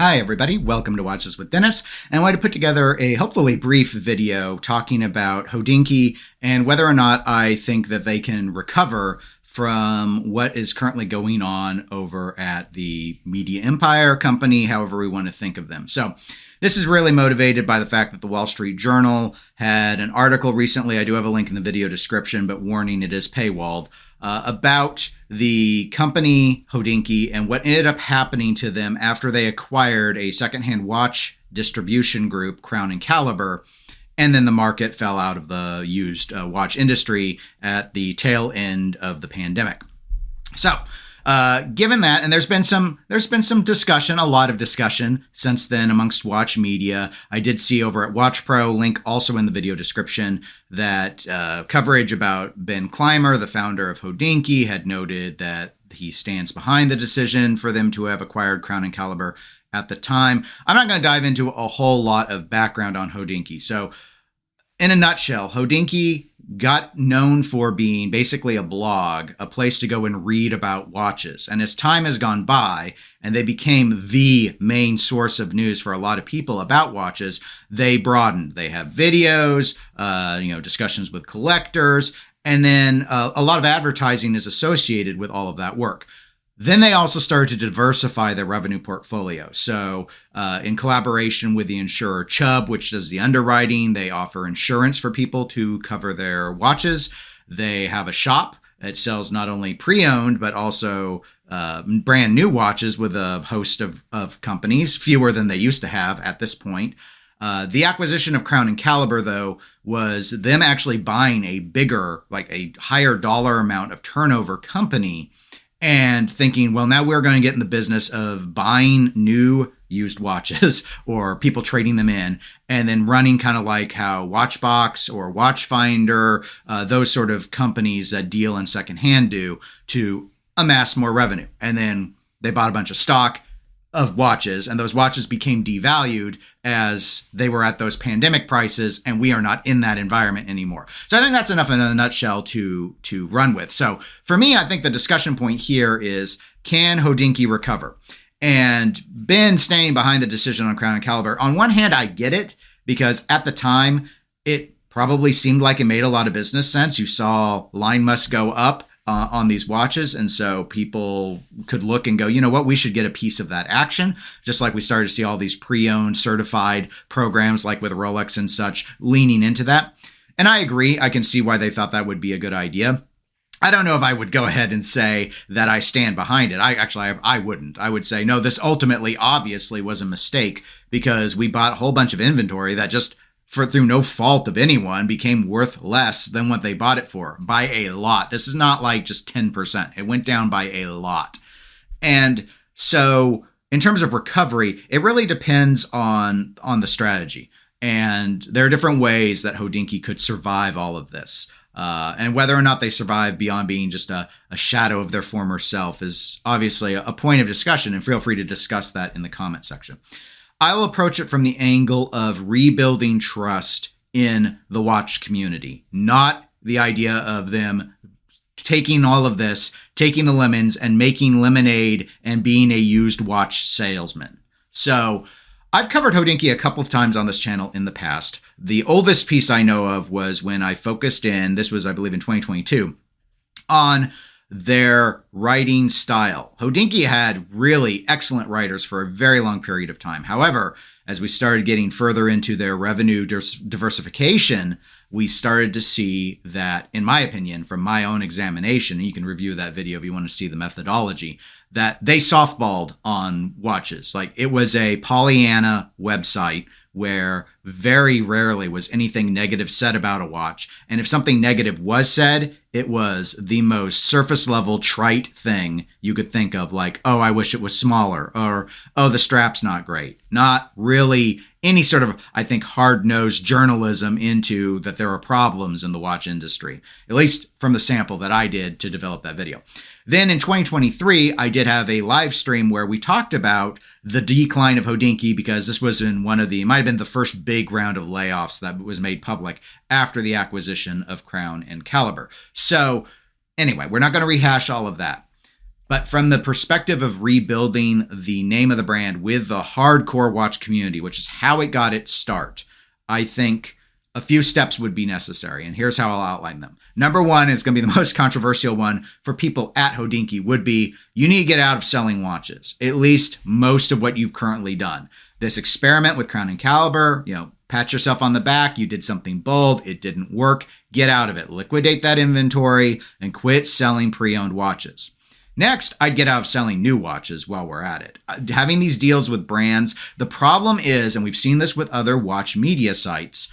Hi everybody, welcome to Watches with Dennis, and I want to put together a hopefully brief video talking about Hodinkee and whether or not I think that they can recover from what is currently going on over at the media empire company, however we want to think of them. So this is really motivated by the fact that the Wall Street Journal had an article recently, I do have a link in the video description, but warning, it is paywalled, about the company Hodinkee and what ended up happening to them after they acquired a secondhand watch distribution group, Crown & Caliber, and then the market fell out of the used watch industry at the tail end of the pandemic. So, given that, and there's been some discussion, a lot of discussion since then amongst watch media. I did see over at Watch Pro, link also in the video description, that coverage about Ben Clymer, the founder of Hodinkee, had noted that he stands behind the decision for them to have acquired Crown & Caliber at the time. I'm not going to dive into a whole lot of background on Hodinkee. So, in a nutshell, Hodinkee got known for being basically a blog, a place to go and read about watches. And as time has gone by and they became the main source of news for a lot of people about watches, they broadened. They have videos, discussions with collectors, and then a lot of advertising is associated with all of that work. Then they also started to diversify their revenue portfolio. So in collaboration with the insurer Chubb, which does the underwriting, they offer insurance for people to cover their watches. They have a shop that sells not only pre-owned, but also brand new watches with a host of companies, fewer than they used to have at this point. The acquisition of Crown & Caliber, though, was them actually buying a bigger, like a higher dollar amount of turnover company, and thinking, well, now we're going to get in the business of buying new used watches or people trading them in, and then running kind of like how Watchbox or Watchfinder, those sort of companies that deal in secondhand do, to amass more revenue. And then they bought a bunch of stock of watches, and those watches became devalued as they were at those pandemic prices, and we are not in that environment anymore. So I think that's enough in a nutshell to run with. So for me, I think the discussion point here is, can Hodinkee recover? And Ben staying behind the decision on Crown & Caliber, on one hand, I get it, because at the time, it probably seemed like it made a lot of business sense. You saw line must go up on these watches. And so people could look and go, you know what, we should get a piece of that action. Just like we started to see all these pre-owned certified programs like with Rolex and such leaning into that. And I agree. I can see why they thought that would be a good idea. I don't know if I would go ahead and say that I stand behind it. I wouldn't. I would say, no, this ultimately obviously was a mistake because we bought a whole bunch of inventory that just through no fault of anyone, became worth less than what they bought it for by a lot. This is not like just 10%. It went down by a lot. And so in terms of recovery, it really depends on the strategy. And there are different ways that Hodinkee could survive all of this. And whether or not they survive beyond being just a shadow of their former self is obviously a point of discussion, and feel free to discuss that in the comment section. I'll approach it from the angle of rebuilding trust in the watch community, not the idea of them taking all of this, taking the lemons and making lemonade and being a used watch salesman. So I've covered Hodinkee a couple of times on this channel in the past. The oldest piece I know of was when I focused in, this was, I believe, in 2022, on their writing style. Hodinkee had really excellent writers for a very long period of time. However, as we started getting further into their revenue diversification, we started to see that, in my opinion, from my own examination, and you can review that video if you want to see the methodology, that they softballed on watches. Like, it was a Pollyanna website where very rarely was anything negative said about a watch. And if something negative was said, it was the most surface level trite thing you could think of, like, oh, I wish it was smaller, or, oh, the strap's not great. Not really any sort of, I think, hard-nosed journalism into that there are problems in the watch industry, at least from the sample that I did to develop that video. Then in 2023, I did have a live stream where we talked about the decline of Hodinkee, because this was in it might have been the first big round of layoffs that was made public after the acquisition of Crown & Caliber. So anyway, we're not going to rehash all of that. But from the perspective of rebuilding the name of the brand with the hardcore watch community, which is how it got its start, I think a few steps would be necessary. And here's how I'll outline them. Number one is going to be the most controversial one for people at Hodinkee would be you need to get out of selling watches, at least most of what you've currently done. This experiment with Crown and Caliber, pat yourself on the back. You did something bold. It didn't work. Get out of it. Liquidate that inventory and quit selling pre-owned watches. Next, I'd get out of selling new watches while we're at it. Having these deals with brands, the problem is, and we've seen this with other watch media sites,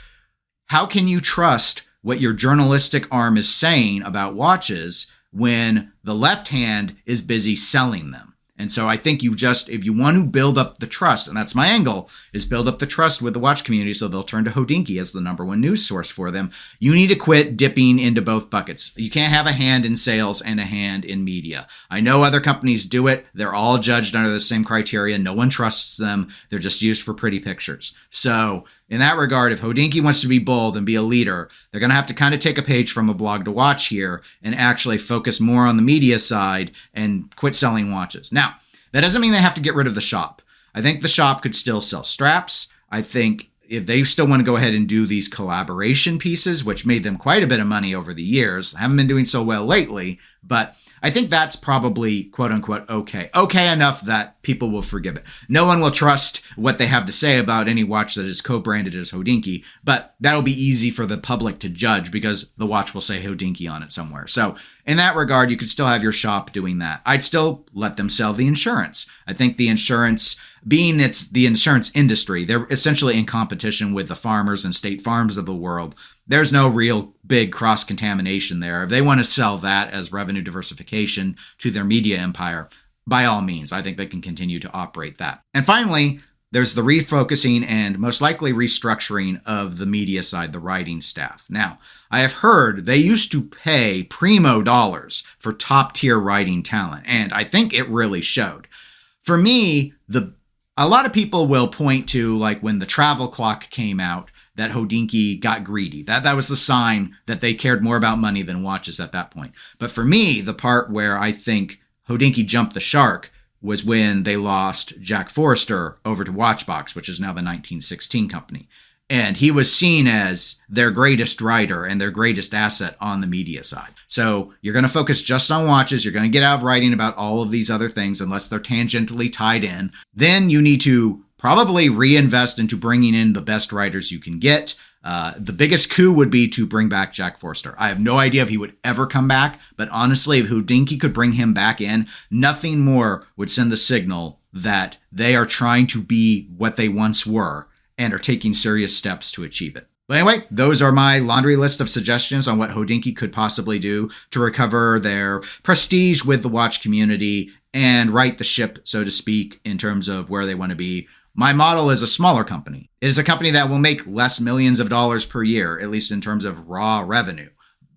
how can you trust what your journalistic arm is saying about watches when the left hand is busy selling them? And so I think if you want to build up the trust, and that's my angle, is build up the trust with the watch community so they'll turn to Hodinkee as the number one news source for them. You need to quit dipping into both buckets. You can't have a hand in sales and a hand in media. I know other companies do it. They're all judged under the same criteria. No one trusts them. They're just used for pretty pictures. So in that regard, if Hodinkee wants to be bold and be a leader, they're going to have to kind of take a page from a blog to watch here and actually focus more on the media side and quit selling watches. Now, that doesn't mean they have to get rid of the shop. I think the shop could still sell straps. I think if they still want to go ahead and do these collaboration pieces, which made them quite a bit of money over the years, haven't been doing so well lately, but I think that's probably quote unquote okay. Okay enough that people will forgive it. No one will trust what they have to say about any watch that is co-branded as Hodinkee, but that'll be easy for the public to judge because the watch will say Hodinkee on it somewhere. So in that regard, you could still have your shop doing that. I'd still let them sell the insurance. I think the insurance, being it's the insurance industry, they're essentially in competition with the Farmers and State Farms of the world. There's no real big cross-contamination there. If they want to sell that as revenue diversification to their media empire, by all means, I think they can continue to operate that. And finally, there's the refocusing and most likely restructuring of the media side, the writing staff. Now, I have heard they used to pay primo dollars for top-tier writing talent, and I think it really showed. For me, a lot of people will point to like when the travel clock came out, that Hodinkee got greedy. That was the sign that they cared more about money than watches at that point. But for me, the part where I think Hodinkee jumped the shark was when they lost Jack Forrester over to Watchbox, which is now the 1916 company. And he was seen as their greatest writer and their greatest asset on the media side. So you're going to focus just on watches. You're going to get out of writing about all of these other things unless they're tangentially tied in. Then you need to probably reinvest into bringing in the best writers you can get. The biggest coup would be to bring back Jack Forrester. I have no idea if he would ever come back, but honestly, if Hodinkee could bring him back in, nothing more would send the signal that they are trying to be what they once were and are taking serious steps to achieve it. But anyway, those are my laundry list of suggestions on what Hodinkee could possibly do to recover their prestige with the watch community and right the ship, so to speak, in terms of where they want to be. My model is a smaller company. It is a company that will make less millions of dollars per year, at least in terms of raw revenue.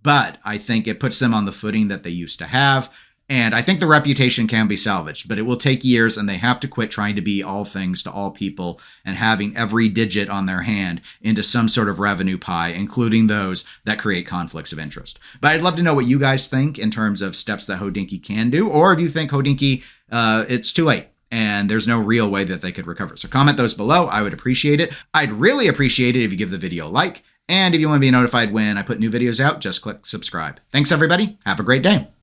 But I think it puts them on the footing that they used to have. And I think the reputation can be salvaged, but it will take years and they have to quit trying to be all things to all people and having every digit on their hand into some sort of revenue pie, including those that create conflicts of interest. But I'd love to know what you guys think in terms of steps that Hodinkee can do, or if you think Hodinkee, it's too late and there's no real way that they could recover. So comment those below. I would appreciate it. I'd really appreciate it if you give the video a like. And if you want to be notified when I put new videos out, just click subscribe. Thanks, everybody. Have a great day.